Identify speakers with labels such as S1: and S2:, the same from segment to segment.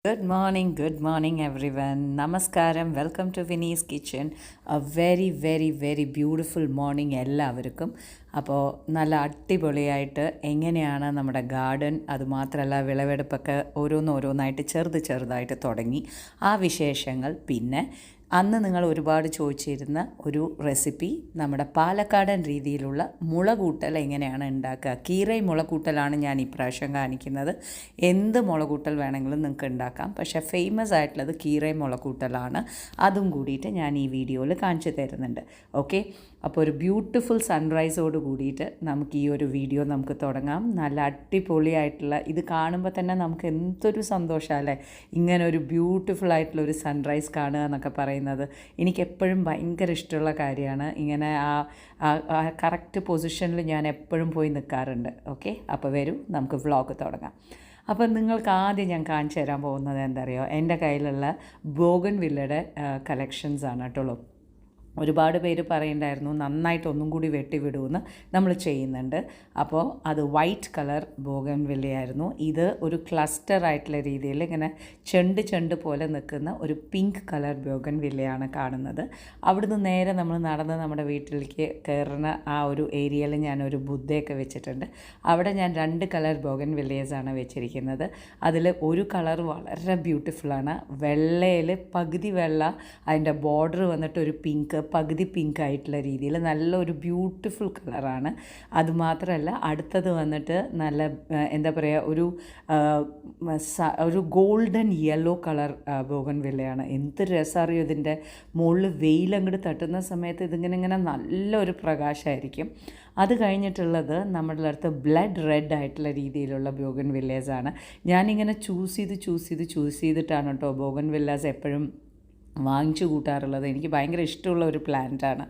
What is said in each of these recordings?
S1: Good morning everyone. Namaskaram. Welcome to Vinny's Kitchen. A very, very, very beautiful morning എല്ലാവർക്കും. അപ്പോൾ നല്ല അടിപൊളിയായിട്ട് എങ്ങനെയാണ് നമ്മുടെ ഗാർഡൻ, അതുമാത്രമല്ല വിളവെടുപ്പൊക്കെ ഓരോന്നായിട്ട് ചെറുതായിട്ട് തുടങ്ങി. ആ വിശേഷങ്ങൾ, പിന്നെ അന്ന് നിങ്ങൾ ഒരുപാട് ചോദിച്ചിരുന്ന ഒരു റെസിപ്പി, നമ്മുടെ പാലക്കാടൻ രീതിയിലുള്ള മുളകൂട്ടൽ എങ്ങനെയാണ് ഉണ്ടാക്കുക. കീറൈ മുളകൂട്ടലാണ് ഞാൻ ഇപ്രാവശ്യം കാണിക്കുന്നത്. എന്ത് മുളകൂട്ടൽ വേണമെങ്കിലും നിങ്ങൾക്ക് ഉണ്ടാക്കാം, പക്ഷേ ഫേമസ് ആയിട്ടുള്ളത് കീറൈ മുളകൂട്ടലാണ്. അതും കൂടിയിട്ട് ഞാൻ ഈ വീഡിയോയിൽ കാണിച്ചു തരുന്നുണ്ട്. ഓക്കെ, അപ്പോൾ ഒരു ബ്യൂട്ടിഫുൾ സൺറൈസോട് കൂടിയിട്ട് നമുക്ക് ഈ ഒരു വീഡിയോ നമുക്ക് തുടങ്ങാം. നല്ല അടിപൊളിയായിട്ടുള്ള, ഇത് കാണുമ്പോൾ തന്നെ നമുക്ക് എന്തൊരു സന്തോഷമല്ലേ, ഇങ്ങനെ ഒരു ബ്യൂട്ടിഫുൾ ആയിട്ടുള്ള ഒരു സൺറൈസ് കാണുക എന്നൊക്കെ പറയുന്നത്. എനിക്കെപ്പോഴും ഭയങ്കര ഇഷ്ടമുള്ള കാര്യമാണ്. ഇങ്ങനെ ആ കറക്റ്റ് പൊസിഷനിൽ ഞാൻ എപ്പോഴും പോയി നിൽക്കാറുണ്ട്. ഓക്കെ, അപ്പോൾ വരൂ നമുക്ക് വ്ളോഗ് തുടങ്ങാം. അപ്പം നിങ്ങൾക്ക് ആദ്യം ഞാൻ കാണിച്ചു തരാൻ പോകുന്നത് എന്താ അറിയോ, എൻ്റെ കയ്യിലുള്ള ബോഗൺവില്ലയുടെ കളക്ഷൻസാണ് കേട്ടോ. ഒരുപാട് പേര് പറയുന്നുണ്ടായിരുന്നു നന്നായിട്ട് ഒന്നും കൂടി വെട്ടിവിടുമെന്ന്. നമ്മൾ ചെയ്യുന്നുണ്ട്. അപ്പോൾ അത് വൈറ്റ് കളർ ബോഗൺവില്ലയായിരുന്നു. ഇത് ഒരു ക്ലസ്റ്റർ ആയിട്ടുള്ള രീതിയിൽ ഇങ്ങനെ ചെണ്ട് പോലെ നിൽക്കുന്ന ഒരു പിങ്ക് കളർ ബോഗൺവില്ലയാണ് കാണുന്നത്. അവിടുന്ന് നേരെ നമ്മൾ നടന്ന് നമ്മുടെ വീട്ടിലേക്ക് കയറുന്ന ആ ഒരു ഏരിയയിൽ ഞാനൊരു ബുദ്ധയൊക്കെ വെച്ചിട്ടുണ്ട്. അവിടെ ഞാൻ 2 കളർ ബോഗൺവില്ലേഴ്സാണ് വെച്ചിരിക്കുന്നത്. അതിൽ ഒരു കളർ വളരെ ബ്യൂട്ടിഫുള്ളാണ്. വെള്ളയിൽ പകുതി വെള്ള, അതിൻ്റെ ബോർഡർ വന്നിട്ട് ഒരു പിങ്ക്, പകുതി പിങ്ക് ആയിട്ടുള്ള രീതിയിൽ നല്ലൊരു ബ്യൂട്ടിഫുൾ കളറാണ്. അതുമാത്രമല്ല അടുത്തത് വന്നിട്ട് നല്ല എന്താ പറയുക, ഒരു ഗോൾഡൻ യെല്ലോ കളർ ബോഗൺവില്ലയാണ്. എന്ത് രസമറിയോ, ഇതിൻ്റെ മുകളിൽ വെയിലങ്ങോട്ട് തട്ടുന്ന സമയത്ത് ഇതിങ്ങനെ നല്ലൊരു പ്രകാശമായിരിക്കും. അത് കഴിഞ്ഞിട്ടുള്ളത് നമ്മുടെ അടുത്ത് ബ്ലഡ് റെഡ് ആയിട്ടുള്ള രീതിയിലുള്ള ബോഗൺവില്ലേഴ്സാണ്. ഞാനിങ്ങനെ ചൂസ് ചെയ്തിട്ടാണ് കേട്ടോ ബോഗൺവില്ലാസ് എപ്പോഴും വാങ്ങിച്ചു കൂട്ടാറുള്ളത്. എനിക്ക് ഭയങ്കര ഇഷ്ടമുള്ള ഒരു പ്ലാന്റാണ്.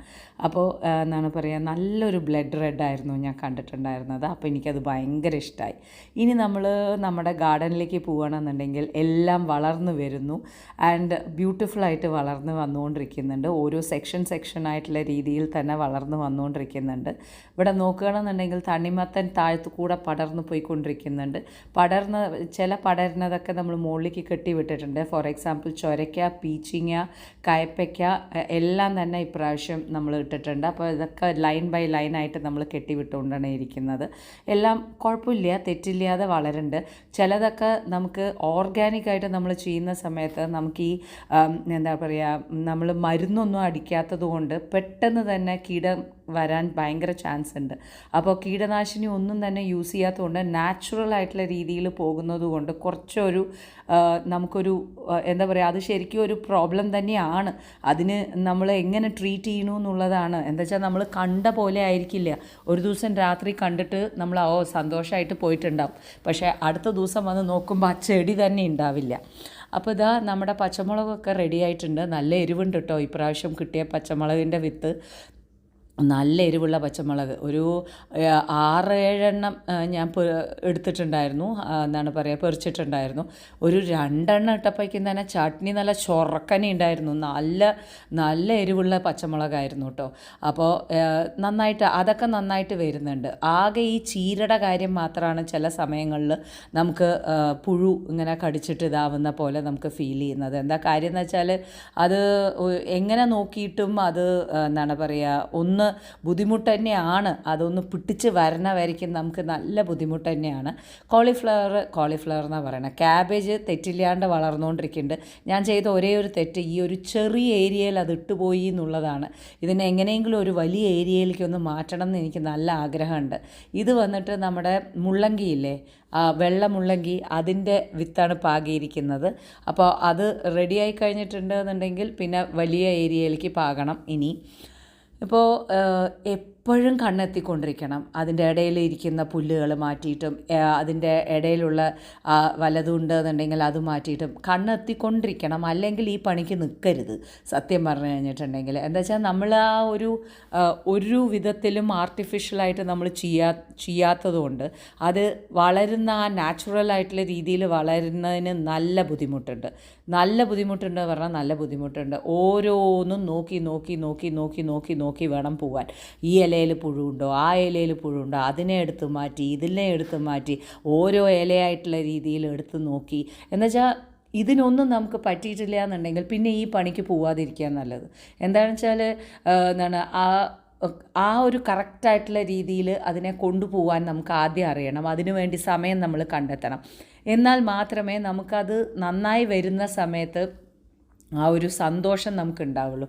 S1: അപ്പോൾ എന്താണ് പറയുക, നല്ലൊരു ബ്ലഡ് റെഡായിരുന്നു ഞാൻ കണ്ടിട്ടുണ്ടായിരുന്നത്. അപ്പോൾ എനിക്കത് ഭയങ്കര ഇഷ്ടമായി. ഇനി നമ്മൾ നമ്മുടെ ഗാർഡനിലേക്ക് പോവുകയാണെന്നുണ്ടെങ്കിൽ എല്ലാം വളർന്നു വരുന്നു, ആൻഡ് ബ്യൂട്ടിഫുള്ളായിട്ട് വളർന്ന് വന്നുകൊണ്ടിരിക്കുന്നുണ്ട്. ഓരോ സെക്ഷനായിട്ടുള്ള രീതിയിൽ തന്നെ വളർന്ന് വന്നുകൊണ്ടിരിക്കുന്നുണ്ട്. ഇവിടെ നോക്കുകയാണെന്നുണ്ടെങ്കിൽ തണ്ണിമത്തൻ താഴത്തു കൂടെ പടർന്നു പോയിക്കൊണ്ടിരിക്കുന്നുണ്ട്. പടരുന്നതൊക്കെ നമ്മൾ മുകളിലേക്ക് കെട്ടിവിട്ടിട്ടുണ്ട്. ഫോർ എക്സാമ്പിൾ ചൊരയ്ക്ക, പീച്ചിങ്ങ, കയപ്പയ്ക്ക എല്ലാം തന്നെ ഇപ്രാവശ്യം നമ്മൾ ഇട്ടിട്ടുണ്ട്. അപ്പോൾ ഇതൊക്കെ ലൈൻ ബൈ ലൈനായിട്ട് നമ്മൾ കെട്ടിവിട്ടുകൊണ്ടാണ് ഇരിക്കുന്നത്. എല്ലാം കുഴപ്പമില്ല, തെറ്റില്ലാതെ വളരുന്നുണ്ട്. ചിലതൊക്കെ നമുക്ക് ഓർഗാനിക്കായിട്ട് നമ്മൾ ചെയ്യുന്ന സമയത്ത് നമുക്ക് ഈ എന്താ പറയുക, നമ്മൾ മരുന്നൊന്നും അടിക്കാത്തത് കൊണ്ട് പെട്ടെന്ന് തന്നെ കീടം വരാൻ ഭയങ്കര ചാൻസ് ഉണ്ട്. അപ്പോൾ കീടനാശിനി ഒന്നും തന്നെ യൂസ് ചെയ്യാത്തതുകൊണ്ട് നാച്ചുറൽ ആയിട്ടുള്ള രീതിയിൽ പോകുന്നത് കൊണ്ട് കുറച്ചൊരു നമുക്കൊരു എന്താ പറയുക, അത് ശരിക്കും ഒരു പ്രോബ്ലം തന്നെയാണ്. അതിന് നമ്മൾ എങ്ങനെ ട്രീറ്റ് ചെയ്യണു എന്നുള്ളതാണ്. എന്താ വെച്ചാൽ നമ്മൾ കണ്ട പോലെ ആയിരിക്കില്ല. ഒരു ദിവസം രാത്രി കണ്ടിട്ട് നമ്മൾ സന്തോഷമായിട്ട് പോയിട്ടുണ്ടാവും, പക്ഷേ അടുത്ത ദിവസം വന്ന് നോക്കുമ്പോൾ ആ ചെടി തന്നെ ഉണ്ടാവില്ല. അപ്പോൾ ഇതാ നമ്മുടെ പച്ചമുളകൊക്കെ റെഡി ആയിട്ടുണ്ട്. നല്ല എരിവുണ്ട് കേട്ടോ ഇപ്രാവശ്യം കിട്ടിയ പച്ചമുളകിൻ്റെ വിത്ത്. നല്ല എരിവുള്ള പച്ചമുളക് ഒരു 6-7 എണ്ണം ഞാൻ എടുത്തിട്ടുണ്ടായിരുന്നു. എന്താണ് പറയുക, പെറിച്ചിട്ടുണ്ടായിരുന്നു. ഒരു 2 എണ്ണം ഇട്ടപ്പോഴേക്കും തന്നെ ചട്നി നല്ല ചൊറക്കനെ ഉണ്ടായിരുന്നു. നല്ല എരിവുള്ള പച്ചമുളകായിരുന്നു കേട്ടോ. അപ്പോൾ അതൊക്കെ നന്നായിട്ട് വരുന്നുണ്ട്. ആകെ ഈ ചീരയുടെ കാര്യം മാത്രമാണ് ചില സമയങ്ങളിൽ നമുക്ക് പുഴു ഇങ്ങനെ കടിച്ചിട്ട് ഇതാവുന്ന പോലെ നമുക്ക് ഫീൽ ചെയ്യുന്നത്. എന്താ കാര്യം എന്ന് വെച്ചാൽ അത് എങ്ങനെ നോക്കിയിട്ടും അത് എന്താണ് പറയുക, ബുദ്ധിമുട്ട് തന്നെയാണ്. അതൊന്ന് പിടിച്ച് വരയ്ക്കും നമുക്ക് നല്ല ബുദ്ധിമുട്ട് തന്നെയാണ്. കോളിഫ്ലവർ എന്നാണ് പറയുന്നത്. ക്യാബേജ് തെറ്റില്ലാണ്ട് വളർന്നുകൊണ്ടിരിക്കുന്നുണ്ട്. ഞാൻ ചെയ്ത ഒരേ ഒരു തെറ്റ് ഈ ഒരു ചെറിയ ഏരിയയിൽ അത് ഇട്ടുപോയി എന്നുള്ളതാണ്. ഇതിനെ എങ്ങനെയെങ്കിലും ഒരു വലിയ ഏരിയയിലേക്കൊന്ന് മാറ്റണം എന്ന് എനിക്ക് നല്ല ആഗ്രഹമുണ്ട്. ഇത് വന്നിട്ട് നമ്മുടെ മുള്ളങ്കിയില്ലേ, വെള്ള മുള്ളങ്കി, അതിൻ്റെ വിത്താണ് പാകിയിരിക്കുന്നത്. അപ്പോൾ അത് റെഡിയായി കഴിഞ്ഞിട്ടുണ്ട് എന്നുണ്ടെങ്കിൽ പിന്നെ വലിയ ഏരിയയിലേക്ക് പാകണം. ഇനി ഇപ്പോൾ എപ്പോഴും കണ്ണെത്തിക്കൊണ്ടിരിക്കണം. അതിൻ്റെ ഇടയിൽ ഇരിക്കുന്ന പുല്ലുകൾ മാറ്റിയിട്ടും അതിൻ്റെ ഇടയിലുള്ള വലതുണ്ടെന്നുണ്ടെങ്കിൽ അത് മാറ്റിയിട്ടും കണ്ണെത്തിക്കൊണ്ടിരിക്കണം. അല്ലെങ്കിൽ ഈ പണിക്ക് നിൽക്കരുത് സത്യം പറഞ്ഞു കഴിഞ്ഞിട്ടുണ്ടെങ്കിൽ. എന്താ വെച്ചാൽ നമ്മൾ ഒരു വിധത്തിലും ആർട്ടിഫിഷ്യലായിട്ട് നമ്മൾ ചെയ്യാത്തതുകൊണ്ട് അത് വളരുന്ന ആ നാച്ചുറലായിട്ടുള്ള രീതിയിൽ വളരുന്നതിന് നല്ല ബുദ്ധിമുട്ടുണ്ട് പറഞ്ഞാൽ നല്ല ബുദ്ധിമുട്ടുണ്ട്. ഓരോന്നും നോക്കി വേണം പോവാൻ. ഈ ഇലയിൽ പുഴുണ്ടോ, ആ ഇലയിൽ പുഴുണ്ടോ, അതിനെ എടുത്ത് മാറ്റി ഇതിനെ എടുത്ത് മാറ്റി ഓരോ ഇലയായിട്ടുള്ള രീതിയിൽ എടുത്ത് നോക്കി. എന്നുവെച്ചാൽ ഇതിനൊന്നും നമുക്ക് പറ്റിയിട്ടില്ല എന്നുണ്ടെങ്കിൽ പിന്നെ ഈ പണിക്ക് പോവാതിരിക്കുക നല്ലത്. എന്താണെന്ന് വെച്ചാൽ എന്താണ് ആ ഒരു കറക്റ്റായിട്ടുള്ള രീതിയിൽ അതിനെ കൊണ്ടുപോകാൻ നമുക്ക് ആദ്യം അറിയണം. അതിനുവേണ്ടി സമയം നമ്മൾ കണ്ടെത്തണം. എന്നാൽ മാത്രമേ നമുക്കത് നന്നായി വരുന്ന സമയത്ത് ആ ഒരു സന്തോഷം നമുക്കുണ്ടാവുള്ളൂ.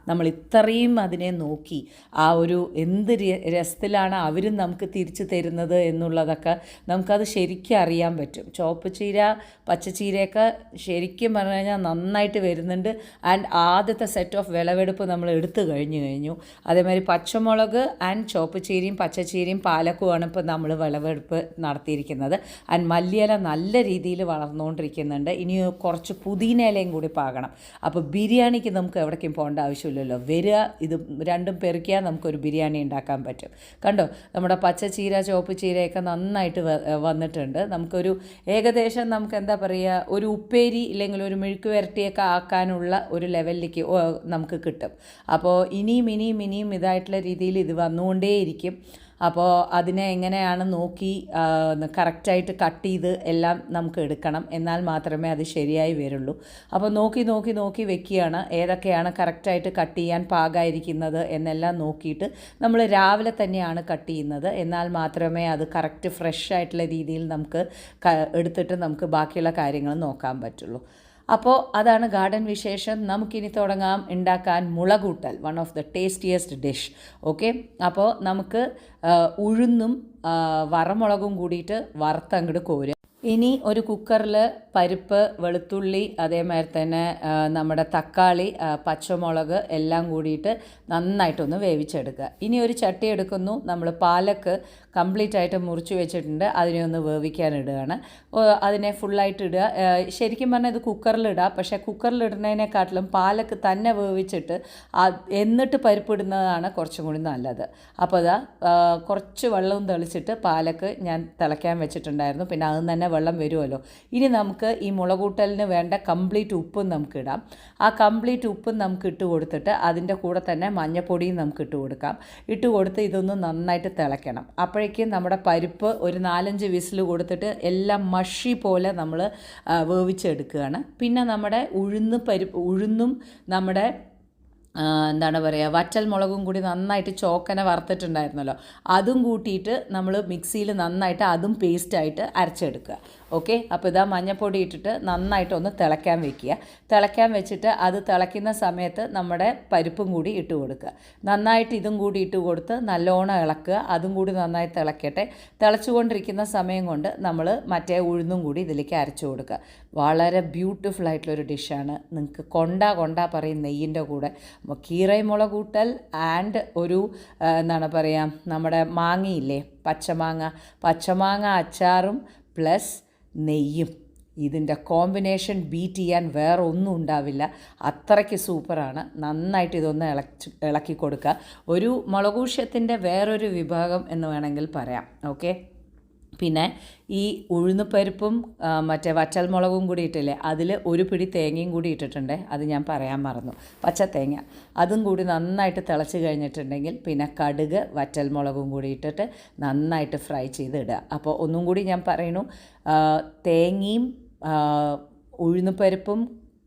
S1: നമ്മൾ ഇത്രയും അതിനെ നോക്കി ആ ഒരു എന്ത് രസത്തിലാണ് അവരും നമുക്ക് തിരിച്ചു തരുന്നത് എന്നുള്ളതൊക്കെ നമുക്കത് ശരിക്കും അറിയാൻ പറ്റും. ചുവപ്പ് ചീര പച്ചച്ചീരയൊക്കെ ശരിക്കും പറഞ്ഞു കഴിഞ്ഞാൽ നന്നായിട്ട് വരുന്നുണ്ട്. ആൻഡ് ആദ്യത്തെ സെറ്റ് ഓഫ് വിളവെടുപ്പ് നമ്മൾ എടുത്തു കഴിഞ്ഞു. അതേമാതിരി പച്ചമുളക് ആൻഡ് ചുവപ്പ് ചീരയും പച്ചച്ചീരയും പാലക്കുമാണ് ഇപ്പോൾ നമ്മൾ വിളവെടുപ്പ് നടത്തിയിരിക്കുന്നത്. ആൻഡ് മല്ലിയില നല്ല രീതിയിൽ വളർന്നുകൊണ്ടിരിക്കുന്നുണ്ട്. ഇനി കുറച്ച് പുതിന ഇലയും കൂടി പാകണം. അപ്പോൾ ബിരിയാണിക്ക് നമുക്ക് എവിടേക്കും പോകേണ്ട ആവശ്യമില്ലല്ലോ. വരിക, ഇത് രണ്ടും പെറുക്കിയാൽ നമുക്കൊരു ബിരിയാണി ഉണ്ടാക്കാൻ പറ്റും. കണ്ടോ, നമ്മുടെ പച്ചച്ചീര ചുവപ്പ് ചീരയൊക്കെ നന്നായിട്ട് വന്നിട്ടുണ്ട്. നമുക്കൊരു ഏകദേശം നമുക്ക് എന്താ പറയുക, ഒരു ഉപ്പേരി ഇല്ലെങ്കിൽ ഒരു മെഴുക്ക് വരട്ടിയൊക്കെ ആക്കാനുള്ള ഒരു ലെവലിലേക്ക് നമുക്ക് കിട്ടും. അപ്പോൾ ഇനിയും ഇതായിട്ടുള്ള രീതിയിൽ ഇത് വന്നുകൊണ്ടേയിരിക്കും. അപ്പോൾ അതിനെ എങ്ങനെയാണ് നോക്കി കറക്റ്റായിട്ട് കട്ട് ചെയ്ത് എല്ലാം നമുക്ക് എടുക്കണം. എന്നാൽ മാത്രമേ അത് ശരിയായി വരുള്ളൂ. അപ്പോൾ നോക്കി വെക്കുകയാണ് ഏതൊക്കെയാണ് കറക്റ്റായിട്ട് കട്ട് ചെയ്യാൻ പാകമായിരിക്കുന്നത് എന്നെല്ലാം നോക്കിയിട്ട് നമ്മൾ രാവിലെ തന്നെയാണ് കട്ട് ചെയ്യുന്നത്. എന്നാൽ മാത്രമേ അത് കറക്റ്റ് ഫ്രഷ് ആയിട്ടുള്ള രീതിയിൽ നമുക്ക് എടുത്തിട്ട് നമുക്ക് ബാക്കിയുള്ള കാര്യങ്ങൾ നോക്കാൻ പറ്റുള്ളൂ. അപ്പോൾ അതാണ് ഗാർഡൻ വിശേഷം. നമുക്കിനി തുടങ്ങാം ഉണ്ടാക്കാൻ മുളകൂട്ടൽ, one of the tastiest dish. Okay, അപ്പോൾ നമുക്ക് ഉഴുന്നും വറമുളകും കൂടിയിട്ട് വറുത്തങ്ങോട്ട് കോരുക. ഇനി ഒരു കുക്കറിൽ പരിപ്പ്, വെളുത്തുള്ളി, അതേമാതിരി തന്നെ നമ്മുടെ തക്കാളി, പച്ചമുളക് എല്ലാം കൂടിയിട്ട് നന്നായിട്ടൊന്ന് വേവിച്ചെടുക്കുക. ഇനി ഒരു ചട്ടി എടുക്കുന്നു. നമ്മൾ പാലക്ക് കംപ്ലീറ്റ് ആയിട്ട് മുറിച്ച് വെച്ചിട്ടുണ്ട്. അതിനെ ഒന്ന് വേവിക്കാനിടുകയാണ്. അതിനെ ഫുള്ളായിട്ട് ഇടുക. ശരിക്കും പറഞ്ഞാൽ ഇത് കുക്കറിലിടുക. പക്ഷേ കുക്കറിലിടുന്നതിനെക്കാട്ടിലും പാലക്ക് തന്നെ വേവിച്ചിട്ട് എന്നിട്ട് പരിപ്പിടുന്നതാണ് കുറച്ചും കൂടി നല്ലത്. അപ്പോൾ അതാ കുറച്ച് വെള്ളവും തെളിച്ചിട്ട് പാലക്ക് ഞാൻ തിളയ്ക്കാൻ വെച്ചിട്ടുണ്ടായിരുന്നു. പിന്നെ അത് തന്നെ വെള്ളം വരുമല്ലോ. ഇനി നമുക്ക് ഈ മുളകൂട്ടലിന് വേണ്ട കംപ്ലീറ്റ് ഉപ്പും നമുക്ക് ഇടാം. ആ കംപ്ലീറ്റ് ഉപ്പും നമുക്ക് ഇട്ട് കൊടുത്തിട്ട് അതിൻ്റെ കൂടെ തന്നെ മഞ്ഞൾപ്പൊടിയും നമുക്ക് ഇട്ട് കൊടുക്കാം. ഇട്ട് കൊടുത്ത് ഇതൊന്ന് നന്നായിട്ട് തിളയ്ക്കണം. അപ്പോഴേക്കും നമ്മുടെ പരിപ്പ് ഒരു 4-5 വിസിൽ കൊടുത്തിട്ട് എല്ലാം മഷി പോലെ നമ്മൾ വേവിച്ചെടുക്കുകയാണ്. പിന്നെ നമ്മുടെ ഉഴുന്നും നമ്മുടെ എന്താണ് പറയുക, വറ്റൽ മുളകും കൂടി നന്നായിട്ട് ചോക്കനെ വറുത്തിട്ടുണ്ടായിരുന്നല്ലോ, അതും കൂട്ടിയിട്ട് നമ്മൾ മിക്സിയിൽ നന്നായിട്ട് അതും പേസ്റ്റായിട്ട് അരച്ചെടുക്കുക. ഓക്കെ, അപ്പോൾ ഇതാ മഞ്ഞൾപ്പൊടി ഇട്ടിട്ട് നന്നായിട്ടൊന്ന് തിളയ്ക്കാൻ വെക്കുക. തിളയ്ക്കാൻ വെച്ചിട്ട് അത് തിളയ്ക്കുന്ന സമയത്ത് നമ്മുടെ പരിപ്പും കൂടി ഇട്ട് കൊടുക്കുക. നന്നായിട്ട് ഇതും കൂടി ഇട്ട് കൊടുത്ത് നല്ലോണം ഇളക്കുക. അതും കൂടി നന്നായി തിളയ്ക്കട്ടെ. തിളച്ചുകൊണ്ടിരിക്കുന്ന സമയം കൊണ്ട് നമ്മൾ മറ്റേ ഉഴുന്നും കൂടി ഇതിലേക്ക് അരച്ചു കൊടുക്കുക. വളരെ ബ്യൂട്ടിഫുൾ ആയിട്ടുള്ളൊരു ഡിഷാണ്. നിങ്ങൾക്ക് കൊണ്ട പറയും നെയ്യിൻ്റെ കൂടെ കീറൈ മുളകൂട്ടൽ ആൻഡ് ഒരു എന്താണ് പറയുക, നമ്മുടെ മാങ്ങയില്ലേ, പച്ചമാങ്ങ അച്ചാറും പ്ലസ് നെയ്യും, ഇതിൻ്റെ കോമ്പിനേഷൻ ബീറ്റ് ചെയ്യാൻ വേറെ ഒന്നും ഉണ്ടാവില്ല. അത്രയ്ക്ക് സൂപ്പറാണ്. നന്നായിട്ട് ഇതൊന്ന് ഇളക്കി കൊടുക്കുക. ഒരു മുളകൂഷ്യത്തിൻ്റെ വേറൊരു വിഭാഗം എന്ന് വേണമെങ്കിൽ പറയാം. ഓക്കെ, പിന്നെ ഈ ഉഴുന്നുപരിപ്പും മറ്റേ വറ്റൽ മുളകും കൂടി ഇട്ടില്ലേ, അതിൽ ഒരു പിടി തേങ്ങയും കൂടി ഇട്ടിട്ടുണ്ട്. അത് ഞാൻ പറയാൻ മറന്നു, പച്ചത്തേങ്ങ. അതും കൂടി നന്നായിട്ട് തിളച്ച് കഴിഞ്ഞിട്ടുണ്ടെങ്കിൽ പിന്നെ കടുക് വറ്റൽ മുളകും കൂടി ഇട്ടിട്ട് നന്നായിട്ട് ഫ്രൈ ചെയ്ത് ഇടുക. അപ്പോൾ ഒന്നും കൂടി ഞാൻ പറയുന്നു, തേങ്ങയും ഉഴുന്നുപരിപ്പും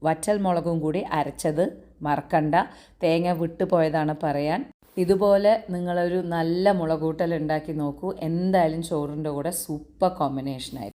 S1: വറ്റൽ മുളകും കൂടി അരച്ചത് മറക്കണ്ട. തേങ്ങ വിട്ടുപോയതാണ് പറയാൻ. ഇതുപോലെ നിങ്ങളൊരു നല്ല മുളകൂട്ടൽ ഉണ്ടാക്കി നോക്കൂ. എന്തായാലും ചോറിൻ്റെ കൂടെ സൂപ്പർ കോമ്പിനേഷനായിരിക്കും.